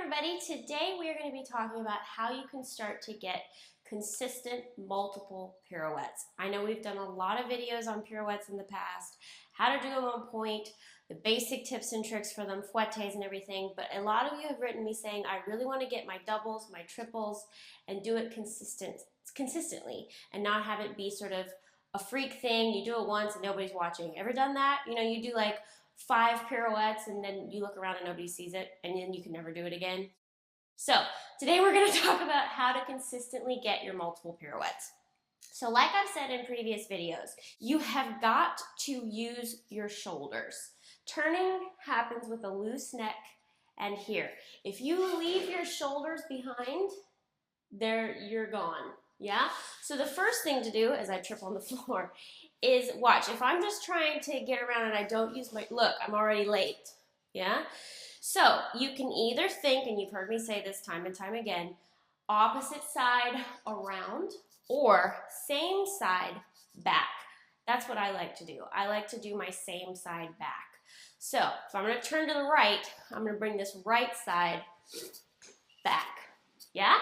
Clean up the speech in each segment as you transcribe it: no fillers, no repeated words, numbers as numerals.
everybody, today we are going to be talking about how you can start to get consistent multiple pirouettes. I know we've done a lot of videos on pirouettes in the past, how to do them on point, the basic tips and tricks for them, fouettes and everything, but a lot of you have written me saying, I really want to get my doubles, my triples, and do it consistently and not have it be sort of a freak thing. You do it once and nobody's watching. Ever done that? You know, you do like 5 pirouettes and then you look around and nobody sees it and then you can never do it again. So today we're going to talk about how to consistently get your multiple pirouettes. So like I've said in previous videos, you have got to use your shoulders. Turning happens with a loose neck and here. If you leave your shoulders behind, you're gone. Yeah? So the first thing to do, as I trip on the floor, is watch. If I'm just trying to get around and I don't use my, look, I'm already late. Yeah? So you can either think, and you've heard me say this time and time again, opposite side around or same side back. That's what I like to do. I like to do my same side back. So if I'm going to turn to the right, I'm going to bring this right side back. Yeah?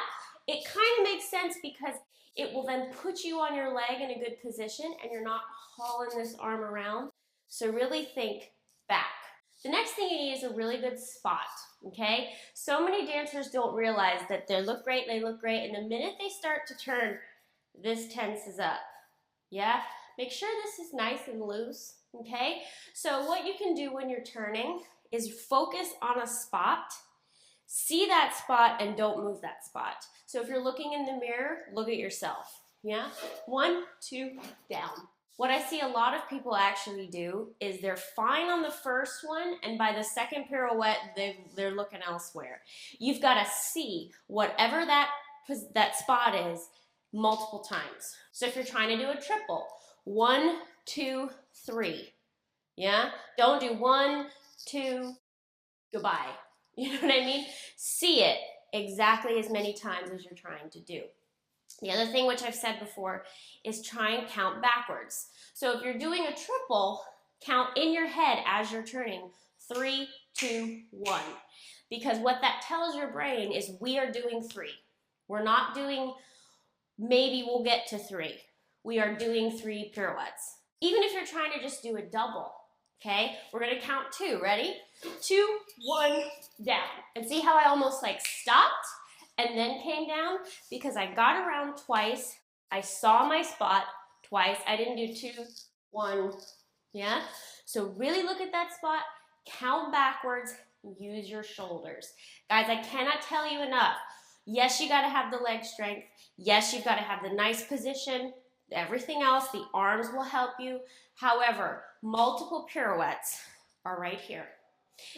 It kind of makes sense because it will then put you on your leg in a good position and you're not hauling this arm around. So really think back. The next thing you need is a really good spot, okay? So many dancers don't realize that they look great, and the minute they start to turn, this tenses up, yeah? Make sure this is nice and loose, okay? So what you can do when you're turning is focus on a spot, see that spot, and don't move that spot. So if you're looking in the mirror, look at yourself, yeah? 1, 2, down. What I see a lot of people actually do is they're fine on the first one, and by the second pirouette, they're looking elsewhere. You've got to see whatever that spot is multiple times. So if you're trying to do a triple, 1, 2, 3, yeah? Don't do 1, 2, goodbye. You know what I mean? See it exactly as many times as you're trying to do. The other thing, which I've said before, is try and count backwards. So if you're doing a triple, count in your head as you're turning 3, 2, 1. Because what that tells your brain is we are doing 3. We're not doing maybe we'll get to 3. We are doing 3 pirouettes. Even if you're trying to just do a double, okay? We're going to count 2. Ready? 2, 1, down. And see how I almost like stopped and then came down? Because I got around twice. I saw my spot twice. I didn't do 2, 1, yeah? So really look at that spot, count backwards, use your shoulders. Guys, I cannot tell you enough. Yes, you got to have the leg strength. Yes, you've got to have the nice position. Everything else, the arms will help you. However, multiple pirouettes are right here.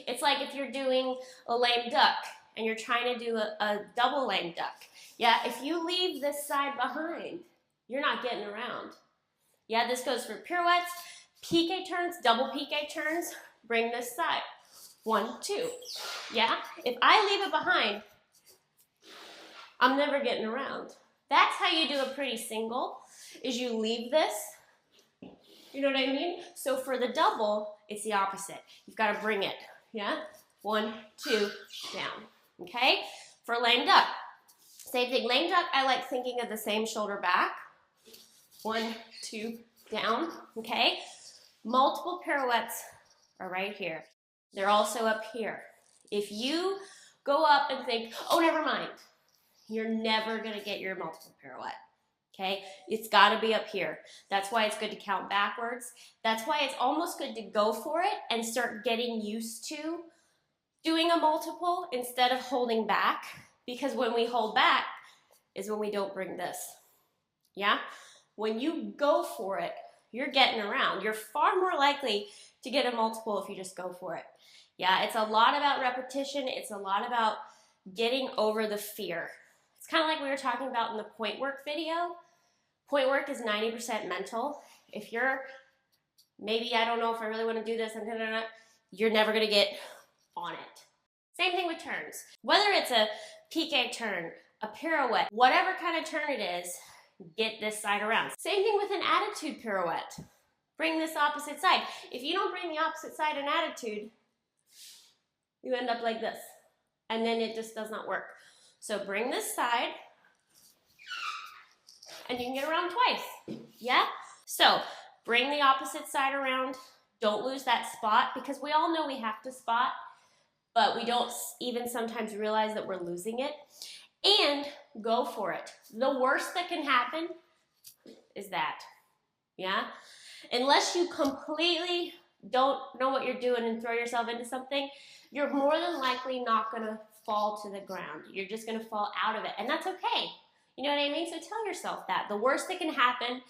It's like if you're doing a lame duck and you're trying to do a double lame duck. Yeah, if you leave this side behind, you're not getting around. Yeah, this goes for pirouettes, piqué turns, double piqué turns. Bring this side. 1, 2. Yeah, if I leave it behind, I'm never getting around. That's how you do a pretty single, is you leave this. You know what I mean? So for the double, it's the opposite. You've got to bring it, yeah? 1, 2, down, okay? For lame duck, same thing. Lame duck, I like thinking of the same shoulder back. 1, 2, down, okay? Multiple pirouettes are right here. They're also up here. If you go up and think, oh, never mind, you're never going to get your multiple pirouette. Okay, it's got to be up here. That's why it's good to count backwards. That's why it's almost good to go for it and start getting used to doing a multiple instead of holding back, because when we hold back is when we don't bring this. Yeah? When you go for it, you're getting around. You're far more likely to get a multiple if you just go for it. Yeah, it's a lot about repetition. It's a lot about getting over the fear. It's kind of like we were talking about in the point work video. Point work is 90% mental. If you're, maybe I don't know if I really want to do this, you're never going to get on it. Same thing with turns. Whether it's a piqué turn, a pirouette, whatever kind of turn it is, get this side around. Same thing with an attitude pirouette. Bring this opposite side. If you don't bring the opposite side in attitude, you end up like this. and then it just does not work. So bring this side, and you can get around twice, yeah? So bring the opposite side around. Don't lose that spot, because we all know we have to spot, but we don't even sometimes realize that we're losing it. And go for it. The worst that can happen is that, yeah? Unless you completely don't know what you're doing and throw yourself into something, you're more than likely not gonna fall to the ground. You're just gonna fall out of it, and that's okay. You know what I mean? So tell yourself that. The worst that can happen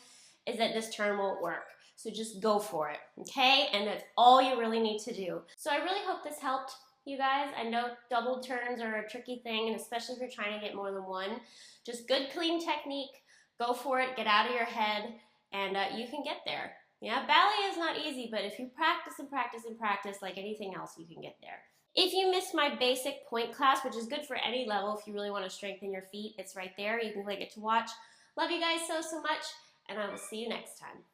is that this turn won't work. So just go for it, okay? And that's all you really need to do. So I really hope this helped you guys. I know double turns are a tricky thing, and especially if you're trying to get more than one. Just good, clean technique. Go for it, get out of your head, and you can get there. Yeah, ballet is not easy, but if you practice and practice and practice like anything else, you can get there. If you missed my basic point class, which is good for any level if you really want to strengthen your feet, it's right there. You can click it to watch. Love you guys so much, and I will see you next time.